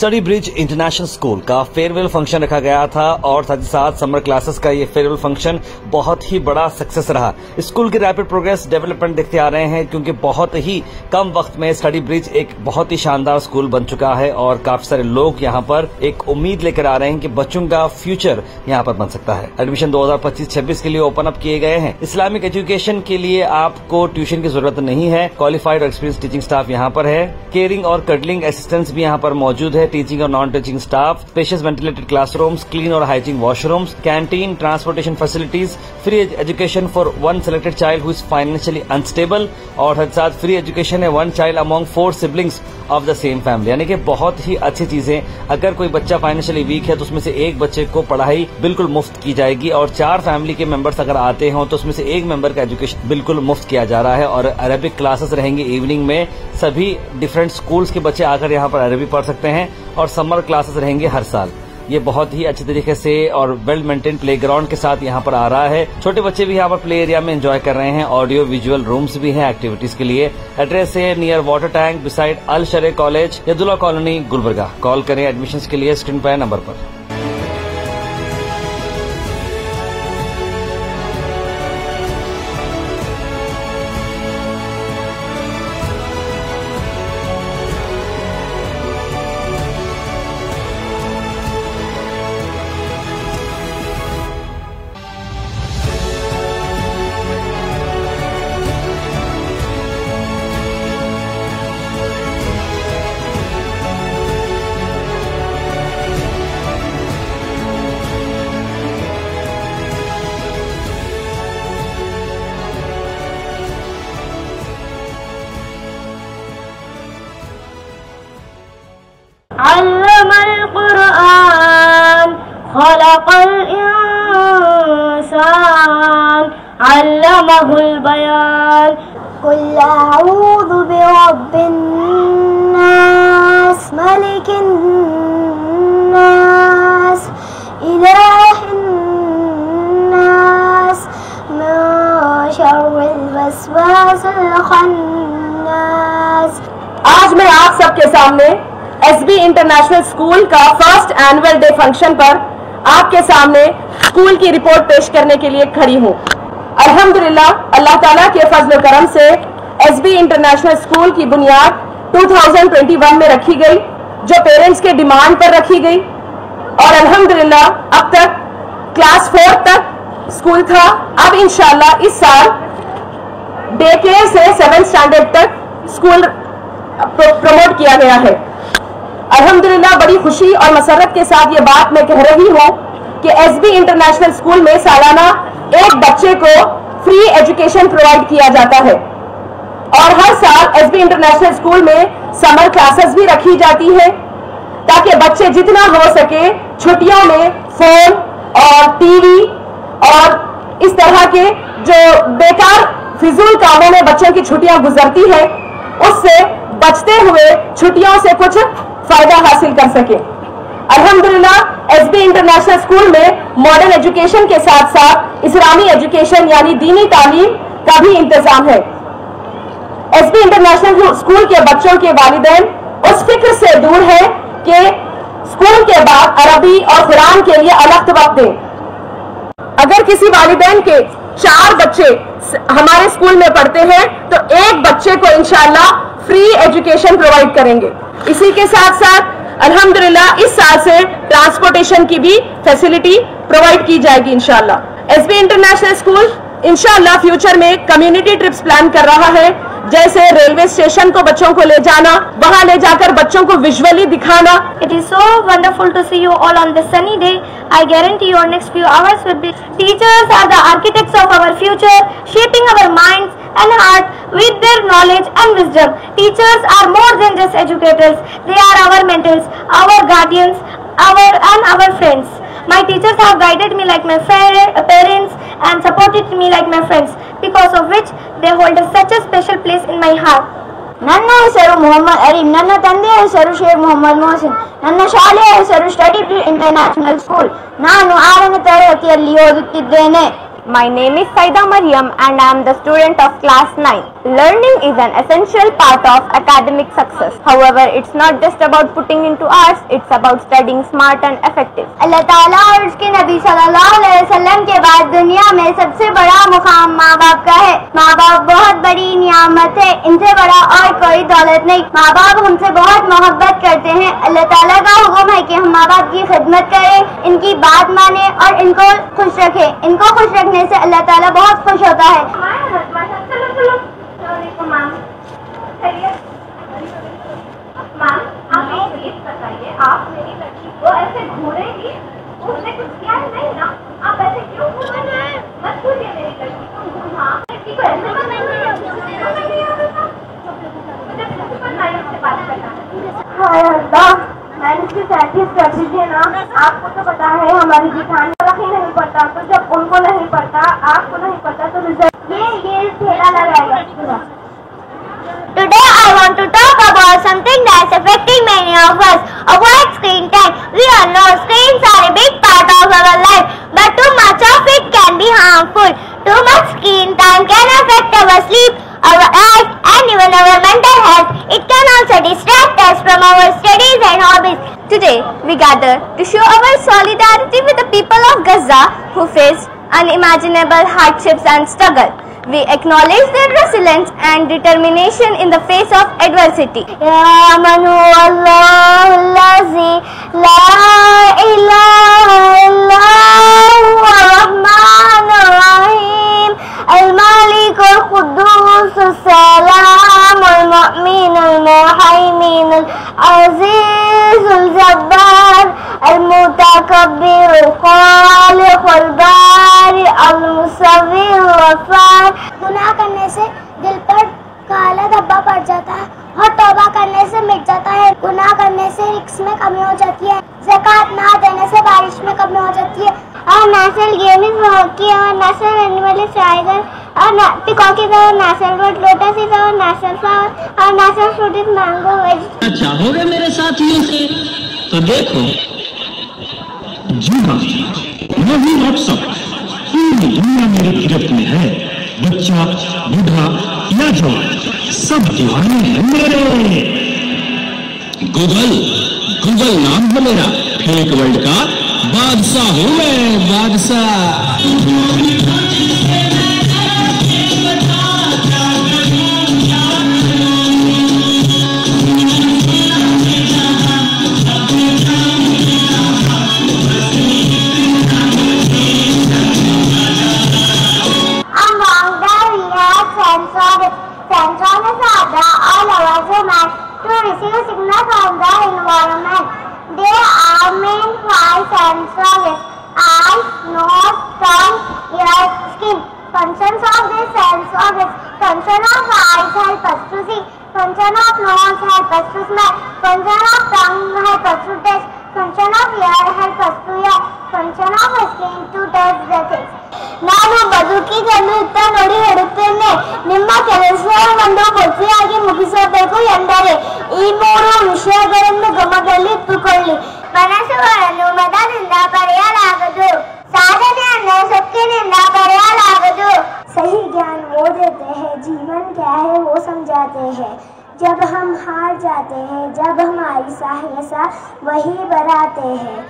Study bridge international school का farewell function रखा गया था और साथ ही साथ समर क्लासेस का ये फेयरवेल फंक्शन बहुत ही बड़ा सक्सेस रहा। स्कूल की रैपिड प्रोग्रेस डेवलपमेंट देखते आ रहे हैं क्योंकि बहुत ही कम वक्त में स्टडी ब्रिज एक बहुत ही शानदार स्कूल बन चुका है और काफी सारे लोग यहाँ पर एक उम्मीद लेकर आ रहे हैं कि बच्चों का फ्यूचर यहाँ पर बन सकता है। एडमिशन 2025-26 के लिए ओपन अप किए गए हैं। इस्लामिक एजुकेशन के लिए आपको ट्यूशन की जरूरत नहीं है। क्वालिफाइड और एक्सपीरियंस टीचिंग स्टाफ यहाँ पर है। केयरिंग और कडलिंग असिस्टेंट्स भी यहाँ पर मौजूद है। टीचिंग और non teaching staff, spacious ventilated classrooms, clean और hygiene washrooms, canteen, transportation facilities, free education for one selected child who is financially unstable और साथ फ्री एजुकेशन है one child among 4 siblings of the same family. यानी कि बहुत ही अच्छी चीजें। अगर कोई बच्चा फाइनेंशियली वीक है तो उसमें से एक बच्चे को पढ़ाई बिल्कुल मुफ्त की जाएगी और 4 फैमिली के मेंबर्स अगर आते हो तो उसमें से एक मेंबर का एजुकेशन बिल्कुल मुफ्त किया जा रहा है। और अरबिक क्लासेस रहेंगी इवनिंग में। सभी डिफरेंट स्कूल्स के बच्चे आकर यहाँ पर अरबी पढ़ सकते हैं और समर क्लासेस रहेंगे हर साल। ये बहुत ही अच्छे तरीके से और वेल मेंटेन प्लेग्राउंड के साथ यहाँ पर आ रहा है। छोटे बच्चे भी यहाँ पर प्ले एरिया में एंजॉय कर रहे हैं। ऑडियो विजुअल रूम्स भी हैं एक्टिविटीज के लिए। एड्रेस है near water tank beside Al Sharay college, Yadullah colony, Gulbarga. Call करें एडमिशंस के लिए स्क्रीन पर नंबर पर। अल्लमल कुरआन खलक़ल इंसान अल्लमहुल बयान कुल अऊज़ु बिरब्बिन नास मलिकिन नास इलाहिन नास मिन शर्रिल वस्वासिल खन्नास। आज मैं आप सबके सामने एसबी इंटरनेशनल स्कूल का फर्स्ट एनुअल डे फंक्शन पर आपके सामने स्कूल की रिपोर्ट पेश करने के लिए खड़ी हूँ। अल्हम्दुलिल्लाह अल्लाह ताला के फजल करम से एसबी इंटरनेशनल स्कूल की बुनियाद 2021 में रखी गई, जो पेरेंट्स के डिमांड पर रखी गई और अल्हम्दुलिल्लाह अब तक क्लास 4 तक स्कूल था। अब इंशाल्लाह इस साल डे केयर से 7th स्टैंडर्ड तक स्कूल प्रमोट किया गया है। अल्हम्दुलिल्लाह बड़ी खुशी और मसरत के साथ ये बात मैं कह रही हूँ कि एसबी इंटरनेशनल स्कूल में सालाना एक बच्चे को फ्री एजुकेशन प्रोवाइड किया जाता है और हर साल एसबी इंटरनेशनल स्कूल में समर क्लासेस भी रखी जाती है ताकि बच्चे जितना हो सके छुट्टियों में फोन और टीवी और इस तरह के जो बेकार फिजूल कामों में बच्चों की छुट्टियां गुजरती है उससे बचते हुए छुट्टियों से कुछ फायदा हासिल कर सके। अल्हम्दुलिल्लाह एसबी इंटरनेशनल स्कूल में मॉडर्न एजुकेशन के साथ साथ इस्लामी एजुकेशन यानी दीनी तालीम का भी इंतजाम है। एसबी इंटरनेशनल स्कूल के बच्चों के वालिदैन उस फिक्र से दूर है कि स्कूल के बाद अरबी और कुरान के लिए अलग वक्त दें। अगर किसी वालिदैन के 4 बच्चे हमारे स्कूल में पढ़ते हैं तो एक बच्चे को इंशाल्लाह फ्री एजुकेशन प्रोवाइड करेंगे। इसी के साथ साथ अल्हम्दुलिल्लाह इस साल से ट्रांसपोर्टेशन की भी फैसिलिटी प्रोवाइड की जाएगी इंशाल्लाह। एसबी इंटरनेशनल स्कूल इंशाल्लाह फ्यूचर में कम्युनिटी ट्रिप्स प्लान कर रहा है, जैसे रेलवे स्टेशन को बच्चों को ले जाना, वहां ले जाकर बच्चों को विजुअली दिखाना। It is so wonderful to see you all on this sunny day. I guarantee your next few hours will be. Teachers are the architects of our future, shaping our minds and heart with their knowledge and wisdom. Teachers are more than just educators. They are our mentors, our guardians, our friends. My teachers have guided me like my parents and supported me like my friends, because of which they hold such a special place in my heart. ನನ್ನ ಹೆಸರು ಮೊಹಮ್ಮದ್ ಅರೀಮ್. ನನ್ನ ತಂದೆಯ ಹೆಸರು ಶೇಖ್ ಮೊಹಮ್ಮದ್ ಮೊಹಸಿನ್. ನನ್ನ ಶಾಲೆಯ ಹೆಸರು study bridge international school. ನಾನು 6ನೇ ತರಗತಿಯಲ್ಲಿ ಓದುತ್ತಿದ್ದೇನೆ. My name is Saida Mariam and I am the student of class 9. Learning is an essential part of academic success. However, it's not just about putting into hours, it's about studying smart and effective. अल्लाह ताला और उसके नबी सल्लल्लाहु अलैहि वसल्लम के बाद दुनिया में सबसे बड़ा मुकाम माँ बाप का है। माँ बाप बहुत बड़ी नियामत है, इनसे बड़ा और कोई दौलत नहीं। माँ बाप हमसे बहुत मोहब्बत करते हैं। अल्लाह ताला का हुक्म है कि हम माँ बाप की खिदमत करें, इनकी बात माने और इनको खुश रखें। इनको खुश रखने से अल्लाह ताला बहुत खुश होता है। मैम, आप एक प्लीज बताइए, आप मेरी लड़की को ऐसे घूरेंगी? उसने कुछ किया है नहीं ना? आप ऐसे क्यों घूर रहे हैं? मत घूरिए मेरी लड़की को। हाँ, लड़की को ऐसे मत घूरिए। मुझे प्रिंसिपल मैडम से बात करना है। हाय अल्लाह, मैंने इसकी प्रैक्टिस कर दीजिए ना। आपको तो पता है हमारी जिठान ही नहीं पढ़ता, तो जब उनको नहीं पढ़ता, आपको नहीं पढ़ता, तो रिजल्ट ये ठेला लगाएगा। Today I want to talk about something that's affecting many of us. Avoid screen time. We all know screens are a big part of our life, but too much of it can be harmful. Too much screen time can affect our sleep, our eyes, and even our mental health. It can also distract us from our studies and hobbies. Today we gather to show our solidarity with the people of Gaza who face unimaginable hardships and struggle. We acknowledge their resilience and determination in the face of adversity. Ya man huwa Allahul lazi la ilaha illa huwa ar-rahmanur rahim al-malik al-quddus as-salam al-mu'min al-muhaymin al-aziz al-jabbar al-mutakabbir al-khaliq al-bari al-musawwir al-ghafar। गुनाह करने से दिल पर काला धब्बा पड़ जाता है और तौबा करने से मिट जाता है। गुनाह करने से रिस्क में कमी हो जाती है। ज़कात ना देने से बारिश में कमी हो जाती है। और नेशनल गेम इज हॉकी और नेशनल एनिमल इज टाइगर और पीकॉक इज और नेशनल बर्ड, लोटस इज और नेशनल फ्लावर और नेशनल फ्रूट इज मैंगो। चाहोगे मेरे साथियों से तो देखो, जी हाँ, मैं भी व्हाट्सएप पूरी दुनिया मेरी गिरफ्त में है। बच्चा, बूढ़ा या जवान, सब दीवाने हैं मेरे। गूगल नाम है मेरा, फेक वर्ल्ड का बादशाह हूँ मैं, बादशाह। To receive signal from the environment. They are main five senses: eyes, nose, tongue, ears, skin. Functions of these senses: function of eyes help us to see, function of nose help us to smell, function of tongue help us to taste, function of ear help us to hear, function of skin to touch the things. ನಾನು ಬದುಕಿಗನ್ನು ಇತ್ತ ನೋಡಿ ಹೇಳುತ್ತೇನೆ, ನಿಮ್ಮ ಕೆಲಸವನ್ನು ಪೂರ್ತಿಯಾಗಿ ಮುಗಿಸಬೇಕು ಎಂದರೆ ಈ ಮೂರು ವಿಷಯಗಳನ್ನು ಗಮನದಲ್ಲಿಟ್ಟುಕೊಳ್ಳಿ. ಮನಸ್ಸುಗಳನ್ನು ಮದದಿಂದ ಪಡೆಯಲಾಗದು, ಸಾಧನೆಯನ್ನು ಸೊಕ್ಕಿನಿಂದ ಪಡೆಯಲಾಗದು। सही ज्ञान वो देते हैं, जीवन क्या है वो समझाते हैं। जब हम हार जाते हैं, जब हमारी सहायता वही बढ़ाते हैं।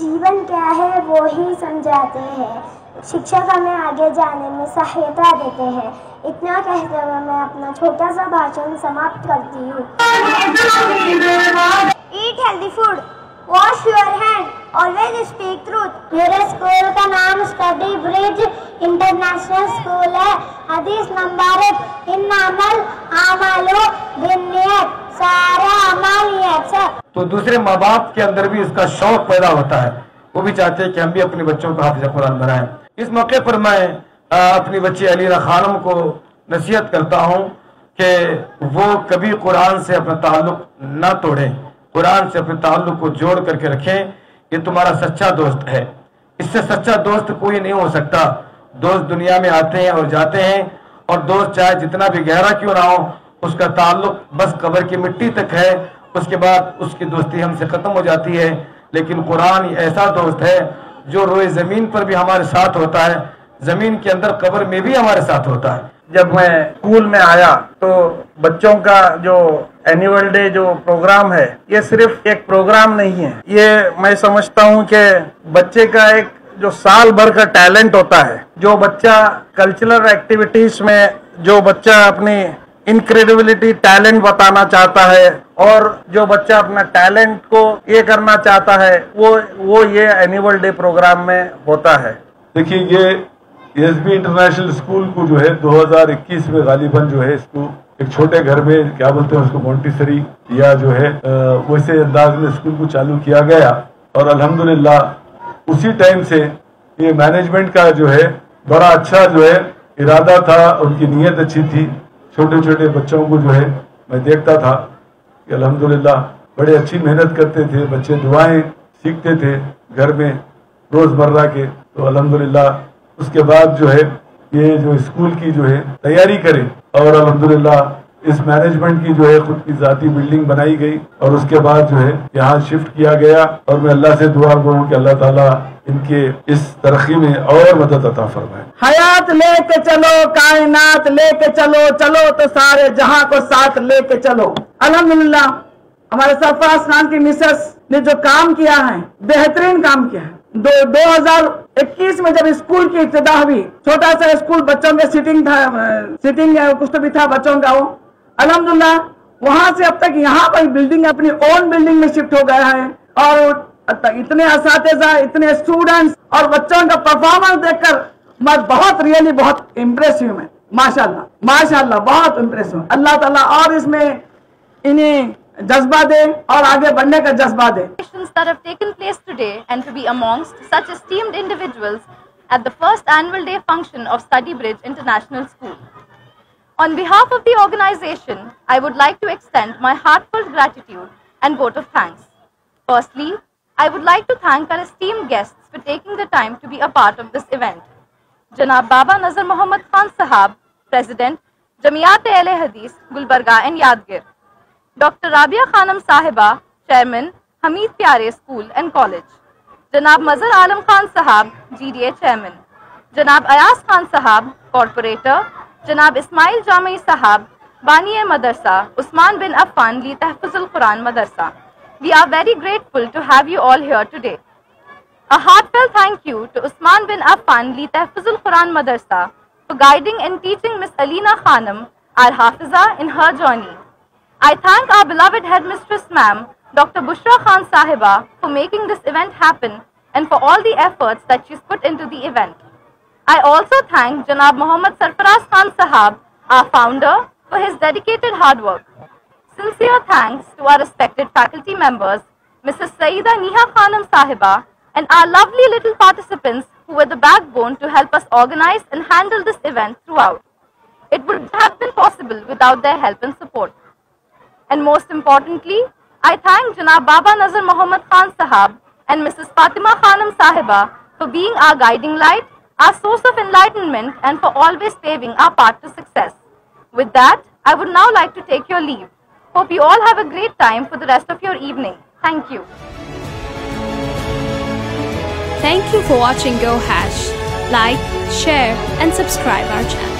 जीवन क्या है वो ही समझाते हैं। शिक्षक हमें आगे जाने में सहायता देते हैं। इतना कहते हुए मैं अपना छोटा सा भाषण समाप्त करती हूँ। Eat healthy food, wash your hand, always speak truth. मेरे स्कूल का नाम स्टडी ब्रिज इंटरनेशनल स्कूल है। हदीस नंबर 1, इन्नमल आमालु बिन्नियत, सारा अमल नियत से। तो दूसरे माँ बाप के अंदर भी इसका शौक पैदा होता है, वो भी चाहते हैं कि हम भी अपने बच्चों को हाफिज़ कुरान बनाएं। इस मौके पर मैं अपनी बच्ची अलीना खानम को नसीहत करता हूँ कि वो कभी कुरान से अपना ताल्लुक न तोड़ें, कुरान से अपने ताल्लुक को जोड़ करके रखें। ये तुम्हारा सच्चा दोस्त है, इससे सच्चा दोस्त कोई नहीं हो सकता। दोस्त दुनिया में आते हैं और जाते हैं, और दोस्त चाहे जितना भी गहरा क्यों ना हो, उसका ताल्लुक बस कब्र की मिट्टी तक है, उसके बाद उसकी दोस्ती हमसे खत्म हो जाती है। लेकिन कुरान ऐसा दोस्त है जो रोए जमीन पर भी हमारे साथ होता है, जमीन के अंदर कब्र में भी हमारे साथ होता है। जब मैं स्कूल में आया तो बच्चों का जो एनुअल डे जो प्रोग्राम है, ये सिर्फ एक प्रोग्राम नहीं है, ये मैं समझता हूँ कि बच्चे का एक जो साल भर का टैलेंट होता है, जो बच्चा कल्चरल एक्टिविटीज में जो बच्चा अपनी इनक्रेडिबिलिटी टैलेंट बताना चाहता है और जो बच्चा अपना टैलेंट को ये करना चाहता है, वो ये एनुअल डे प्रोग्राम में होता है। देखिए, ये एसबी इंटरनेशनल स्कूल को जो है 2021 में गालिबन जो है इसको एक छोटे घर में, क्या बोलते हैं उसको, मोंटेसरी या जो है वैसे अंदाज में स्कूल को चालू किया गया और अल्हम्दुलिल्लाह उसी टाइम से ये मैनेजमेंट का जो है बड़ा अच्छा जो है इरादा था, उनकी नीयत अच्छी थी। छोटे छोटे बच्चों को जो है मैं देखता था कि अल्हम्दुलिल्लाह बड़े अच्छी मेहनत करते थे बच्चे, दुआएं सीखते थे घर में रोजमर्रा के। तो अल्हम्दुलिल्लाह उसके बाद जो है ये जो स्कूल की जो है तैयारी करें और अल्हम्दुलिल्लाह इस मैनेजमेंट की जो है खुद की जाती बिल्डिंग बनाई गई और उसके बाद जो है यहाँ शिफ्ट किया गया। और मैं अल्लाह से दुआ करूँ कि अल्लाह ताला इनके इस तरक्की में और मदद अता फरमाए। हयात लेके चलो, कायनात लेके चलो, चलो तो सारे जहां को साथ लेके चलो। अल्हम्दुलिल्लाह हमारे सरफराज खान की मिसेस ने जो काम किया है, बेहतरीन काम किया है। 2021 में जब स्कूल की इब्तिदा हुई, छोटा सा स्कूल, बच्चों के सिटिंग कुछ तो भी था बच्चों का, वो अल्हम्दुलिल्लाह वहां से अब तक यहाँ पर बिल्डिंग अपनी ओन बिल्डिंग में शिफ्ट हो गया है और इतने असातिज़ा, इतने स्टूडेंट्स और बच्चों का परफॉर्मेंस देखकर मैं बहुत इम्प्रेस हूँ। मैं माशाल्लाह बहुत इम्प्रेस हूँ। अल्लाह ताला और इसमें इन्हें जज्बा दे और आगे बढ़ने का जज्बा दे। That have taken place today and to be amongst such esteemed individuals at the first annual day function of Study Bridge International School. On behalf of the organization, I would like to extend my heartfelt gratitude and vote of thanks. Firstly, I would like to thank our esteemed guests for taking the time to be a part of this event. Janab Baba Nazar Muhammad Khan Sahab, President, Jamiyat-e-Ahle Hadith, Gulbarga and Yadgir. Dr. Rabia Khanam Sahiba, Chairman, Hamid Pyare School and College. Janab Mazhar Alam Khan Sahab, GDA Chairman. Janab Ayaz Khan Sahab, Corporator. Janab Ismail Jamai Sahab, Bani-e Madarsa, Usman bin Affan Li Tahfuzul Quran Madarsa. We are very grateful to have you all here today. A heartfelt thank you to Usman bin Affan Li Tahfuzul Quran Madarsa for guiding and teaching Miss Alina Khanam, our Hafiza, in her journey. I thank our beloved headmistress ma'am, Dr. Bushra Khan Sahiba, for making this event happen and for all the efforts that she's put into the event. I also thank Janab Muhammad Sarfaraz Khan Sahab, our founder, for his dedicated hard work. Sincere thanks to our respected faculty members, Mrs. Saeeda Neha Khanam Sahiba, and our lovely little participants who were the backbone to help us organize and handle this event throughout. It would have been possible without their help and support. And most importantly, I thank Janab Baba Nazar Muhammad Khan Sahab and Mrs. Fatima Khanam Sahiba for being our guiding light, our source of enlightenment, and for always paving our path to success. With that, I would now like to take your leave. Hope you all have a great time for the rest of your evening. Thank you. Thank you for watching Go Hash. Like, share and subscribe our channel.